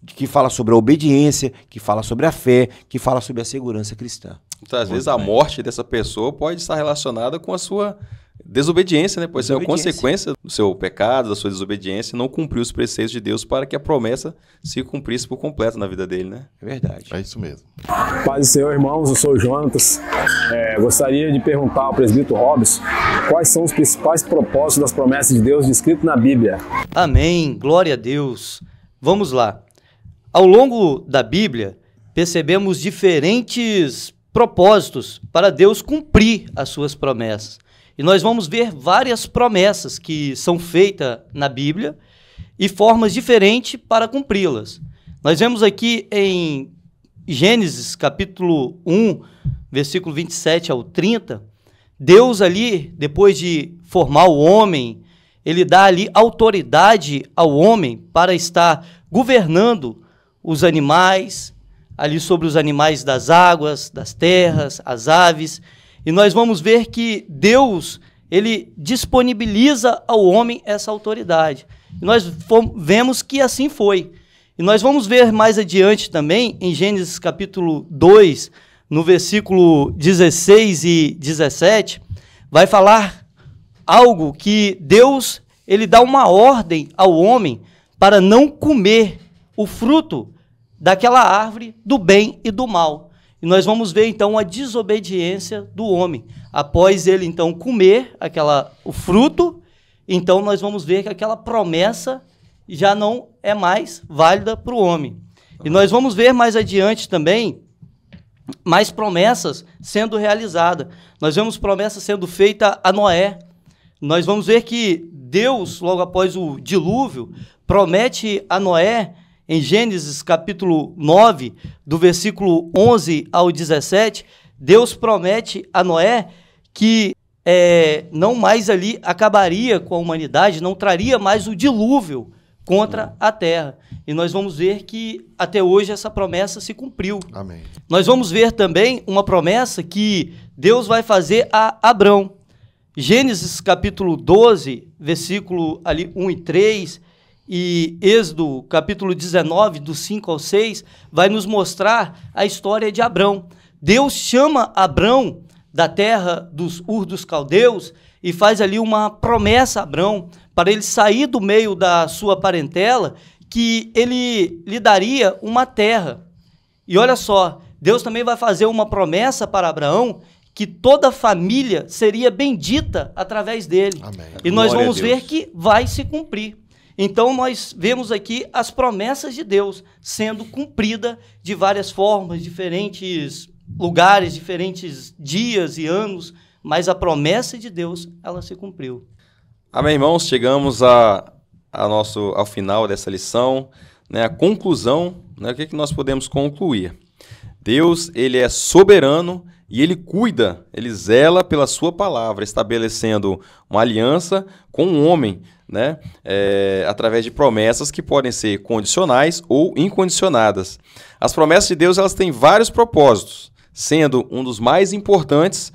que fala sobre a obediência, que fala sobre a fé, que fala sobre a segurança cristã. Então, às vezes a morte dessa pessoa pode estar relacionada com a sua desobediência, né? Pode ser uma consequência do seu pecado, da sua desobediência, não cumprir os preceitos de Deus para que a promessa se cumprisse por completo na vida dele, né? É verdade. É isso mesmo. Paz do Senhor, irmãos, eu sou o Jonatas. Gostaria de perguntar ao presbítero Robson quais são os principais propósitos das promessas de Deus descritas na Bíblia. Amém, glória a Deus. Vamos lá. Ao longo da Bíblia, percebemos diferentes propósitos para Deus cumprir as suas promessas. E nós vamos ver várias promessas que são feitas na Bíblia e formas diferentes para cumpri-las. Nós vemos aqui em Gênesis capítulo 1, versículo 27 ao 30, Deus ali, depois de formar o homem, ele dá ali autoridade ao homem para estar governando os animais, ali sobre os animais das águas, das terras, as aves. E nós vamos ver que Deus, ele disponibiliza ao homem essa autoridade. E nós vemos que assim foi. E nós vamos ver mais adiante também, em Gênesis capítulo 2, no versículo 16 e 17, vai falar algo que Deus, ele dá uma ordem ao homem para não comer o fruto daquela árvore do bem e do mal. E nós vamos ver então a desobediência do homem. Após ele então comer o fruto, então nós vamos ver que aquela promessa já não é mais válida para o homem. E nós vamos ver mais adiante também mais promessas sendo realizadas. Nós vemos promessas sendo feitas a Noé. Nós vamos ver que Deus, logo após o dilúvio, promete a Noé, em Gênesis capítulo 9, do versículo 11 ao 17, Deus promete a Noé que não mais ali acabaria com a humanidade, não traria mais o dilúvio contra a terra. E nós vamos ver que até hoje essa promessa se cumpriu. Amém. Nós vamos ver também uma promessa que Deus vai fazer a Abrão. Gênesis capítulo 12, versículo ali 1 e 3, e Êxodo capítulo 19, do 5 ao 6, vai nos mostrar a história de Abrão. Deus chama Abrão da terra Ur dos Caldeus e faz ali uma promessa a Abrão, para ele sair do meio da sua parentela, que ele lhe daria uma terra. E olha só, Deus também vai fazer uma promessa para Abraão, que toda a família seria bendita através dele. Amém. E nós Glória vamos a Deus. ver que vai se cumprir. Então nós vemos aqui as promessas de Deus sendo cumpridas de várias formas, diferentes lugares, diferentes dias e anos, mas a promessa de Deus, ela se cumpriu. Amém, irmãos? Chegamos ao final dessa lição, né? A conclusão, né? O que nós podemos concluir? Deus, ele é soberano e ele cuida, ele zela pela sua palavra, estabelecendo uma aliança com o homem, né? Através de promessas que podem ser condicionais ou incondicionadas. As promessas de Deus, elas têm vários propósitos, sendo um dos mais importantes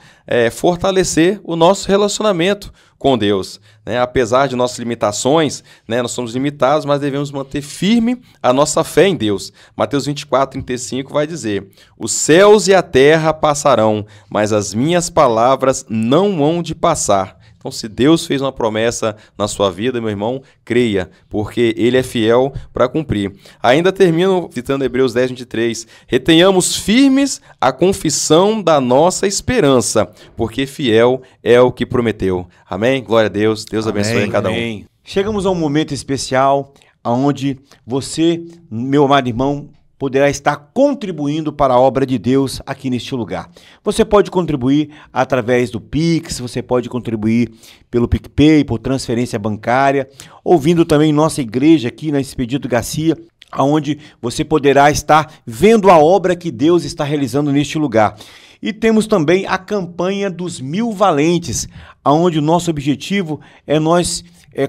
fortalecer o nosso relacionamento com Deus, né? Apesar de nossas limitações, né? Nós somos limitados, mas devemos manter firme a nossa fé em Deus. Mateus 24:35 vai dizer: os céus e a terra passarão, mas as minhas palavras não hão de passar. Então, se Deus fez uma promessa na sua vida, meu irmão, creia, porque Ele é fiel para cumprir. Ainda termino citando Hebreus 10:23. Retenhamos firmes a confissão da nossa esperança, porque fiel é o que prometeu. Amém? Glória a Deus. Deus abençoe a cada um. Amém. Chegamos a um momento especial onde você, meu amado irmão, poderá estar contribuindo para a obra de Deus aqui neste lugar. Você pode contribuir através do Pix, você pode contribuir pelo PicPay, por transferência bancária, ouvindo também nossa igreja aqui na Expedito Garcia, onde você poderá estar vendo a obra que Deus está realizando neste lugar. E temos também a campanha dos 1000 valentes, onde o nosso objetivo é nós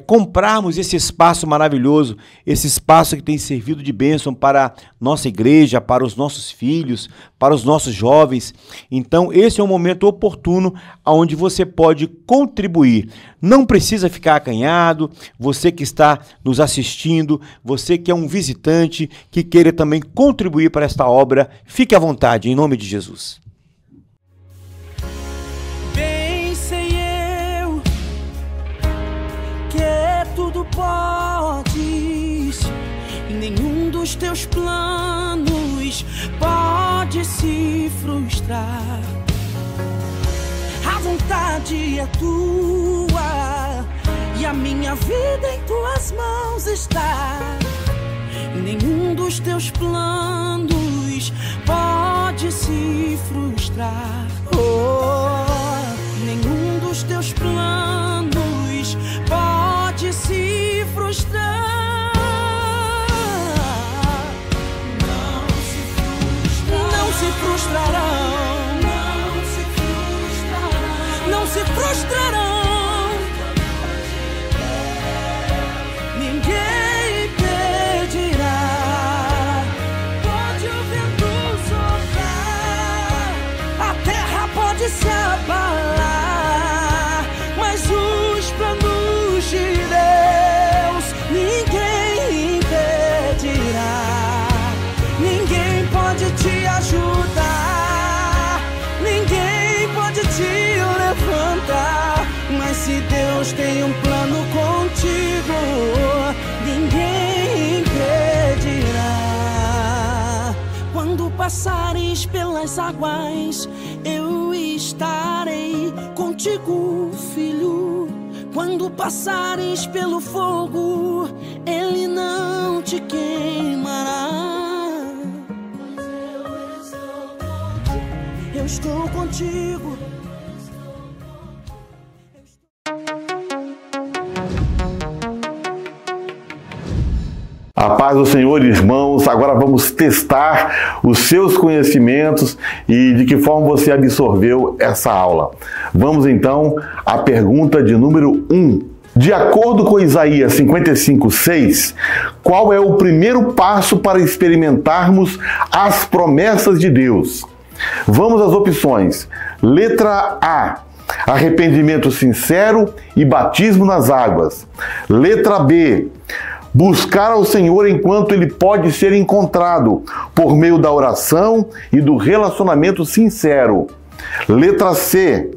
comprarmos esse espaço maravilhoso, esse espaço que tem servido de bênção para nossa igreja, para os nossos filhos, para os nossos jovens. Então esse é um momento oportuno onde você pode contribuir. Não precisa ficar acanhado, você que está nos assistindo, você que é um visitante, que queira também contribuir para esta obra, fique à vontade, em nome de Jesus. Podes, e nenhum dos teus planos pode se frustrar. A vontade é tua e a minha vida em tuas mãos está. E nenhum dos teus planos pode se frustrar. Nenhum dos teus planos pode se frustrar. Não se frustra. Deus tem um plano contigo, ninguém impedirá. Quando passares pelas águas, eu estarei contigo, filho. Quando passares pelo fogo, ele não te queimará. Eu estou contigo. A paz do Senhor, irmãos. Agora vamos testar os seus conhecimentos e de que forma você absorveu essa aula. Vamos então à pergunta de número 1. De acordo com Isaías 55:6, qual é o primeiro passo para experimentarmos as promessas de Deus? Vamos às opções. Letra A: arrependimento sincero e batismo nas águas. Letra B: buscar ao Senhor enquanto Ele pode ser encontrado, por meio da oração e do relacionamento sincero. Letra C: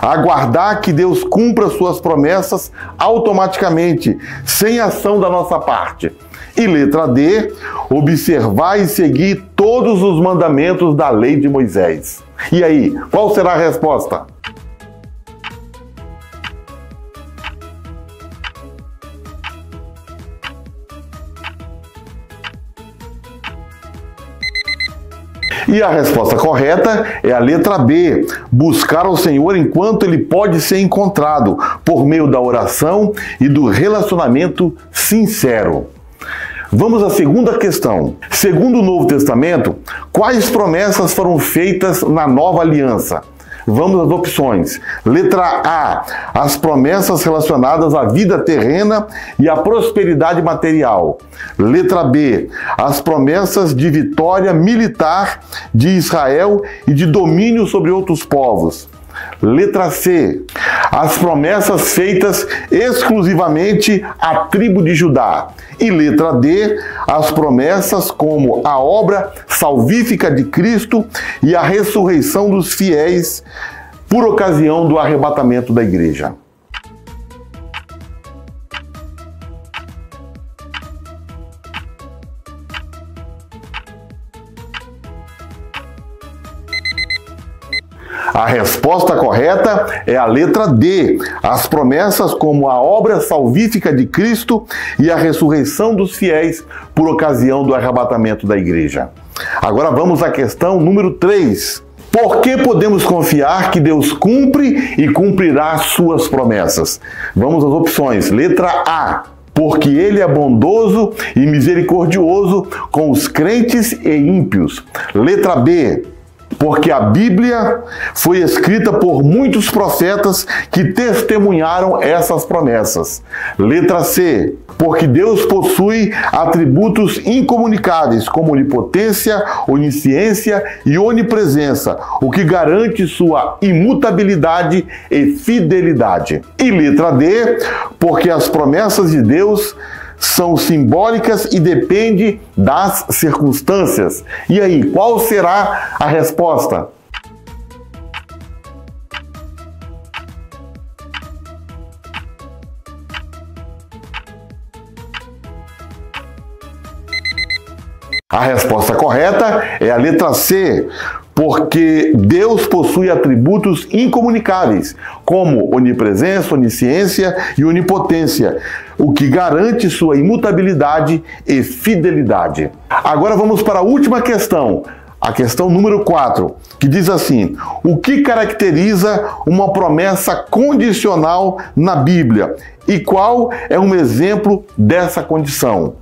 aguardar que Deus cumpra suas promessas automaticamente, sem ação da nossa parte. E letra D: observar e seguir todos os mandamentos da lei de Moisés. E aí, qual será a resposta? E a resposta correta é a letra B: buscar ao Senhor enquanto Ele pode ser encontrado, por meio da oração e do relacionamento sincero. Vamos à segunda questão. Segundo o Novo Testamento, quais promessas foram feitas na Nova Aliança? Vamos às opções. Letra A: as promessas relacionadas à vida terrena e à prosperidade material. Letra B: as promessas de vitória militar de Israel e de domínio sobre outros povos. Letra C: as promessas feitas exclusivamente à tribo de Judá. E letra D: as promessas como a obra salvífica de Cristo e a ressurreição dos fiéis por ocasião do arrebatamento da igreja. A resposta correta é a letra D: as promessas como a obra salvífica de Cristo e a ressurreição dos fiéis por ocasião do arrebatamento da igreja. Agora vamos à questão número 3. Por que podemos confiar que Deus cumpre e cumprirá suas promessas? Vamos às opções. Letra A: porque Ele é bondoso e misericordioso com os crentes e ímpios. Letra B: porque a Bíblia foi escrita por muitos profetas que testemunharam essas promessas. Letra C: porque Deus possui atributos incomunicáveis como onipotência, onisciência e onipresença, o que garante sua imutabilidade e fidelidade. E letra D: porque as promessas de Deus são simbólicas e dependem das circunstâncias. E aí, qual será a resposta? A resposta correta é a letra C: porque Deus possui atributos incomunicáveis, como onipresença, onisciência e onipotência, o que garante sua imutabilidade e fidelidade. Agora vamos para a última questão, a questão número 4, que diz assim: o que caracteriza uma promessa condicional na Bíblia e qual é um exemplo dessa condição?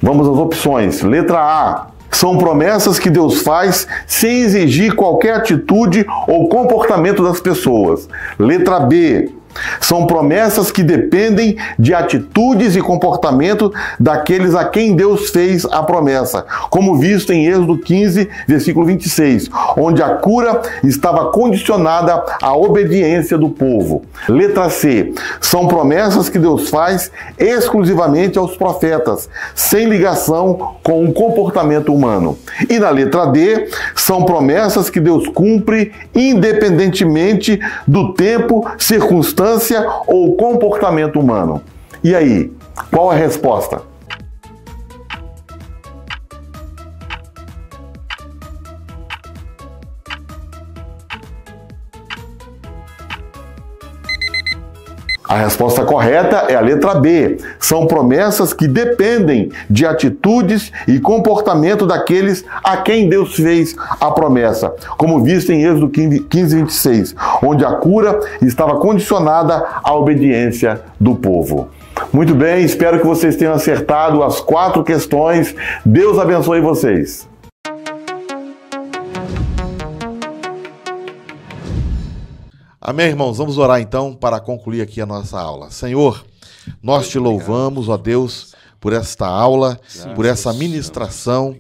Vamos às opções. Letra A: são promessas que Deus faz sem exigir qualquer atitude ou comportamento das pessoas. Letra B: são promessas que dependem de atitudes e comportamento daqueles a quem Deus fez a promessa, como visto em Êxodo 15, versículo 26, onde a cura estava condicionada à obediência do povo. Letra C: são promessas que Deus faz exclusivamente aos profetas, sem ligação com o comportamento humano. E na letra D: são promessas que Deus cumpre independentemente do tempo, circunstância circunstância ou comportamento humano? E aí, qual a resposta? A resposta correta é a letra B. São promessas que dependem de atitudes e comportamento daqueles a quem Deus fez a promessa, como visto em Êxodo 15:26, onde a cura estava condicionada à obediência do povo. Muito bem, espero que vocês tenham acertado as 4 questões. Deus abençoe vocês. Amém, irmãos? Vamos orar então para concluir aqui a nossa aula. Senhor, nós te louvamos, ó Deus, por esta aula, por essa ministração,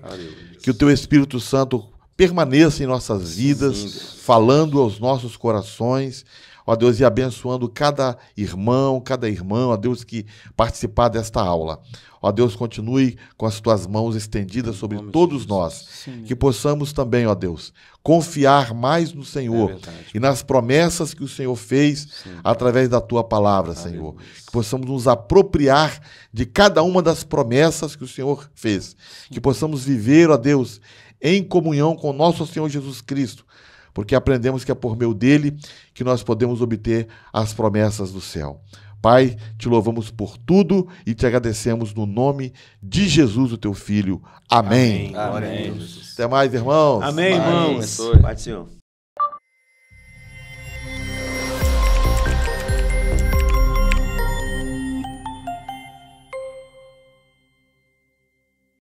que o teu Espírito Santo permaneça em nossas vidas, falando aos nossos corações, ó Deus, e abençoando cada irmão, cada irmã, ó Deus, que participar desta aula. Ó Deus, continue com as tuas mãos estendidas sobre todos nós, que possamos também, ó Deus, confiar mais no Senhor e nas promessas que o Senhor fez através da tua palavra, Senhor. Que possamos nos apropriar de cada uma das promessas que o Senhor fez. Que possamos viver, ó Deus, em comunhão com o nosso Senhor Jesus Cristo, porque aprendemos que é por meio dele que nós podemos obter as promessas do céu. Pai, te louvamos por tudo e te agradecemos no nome de Jesus, o teu Filho. Amém. Amém. Até mais, irmãos. Amém, irmãos. Pai do Senhor.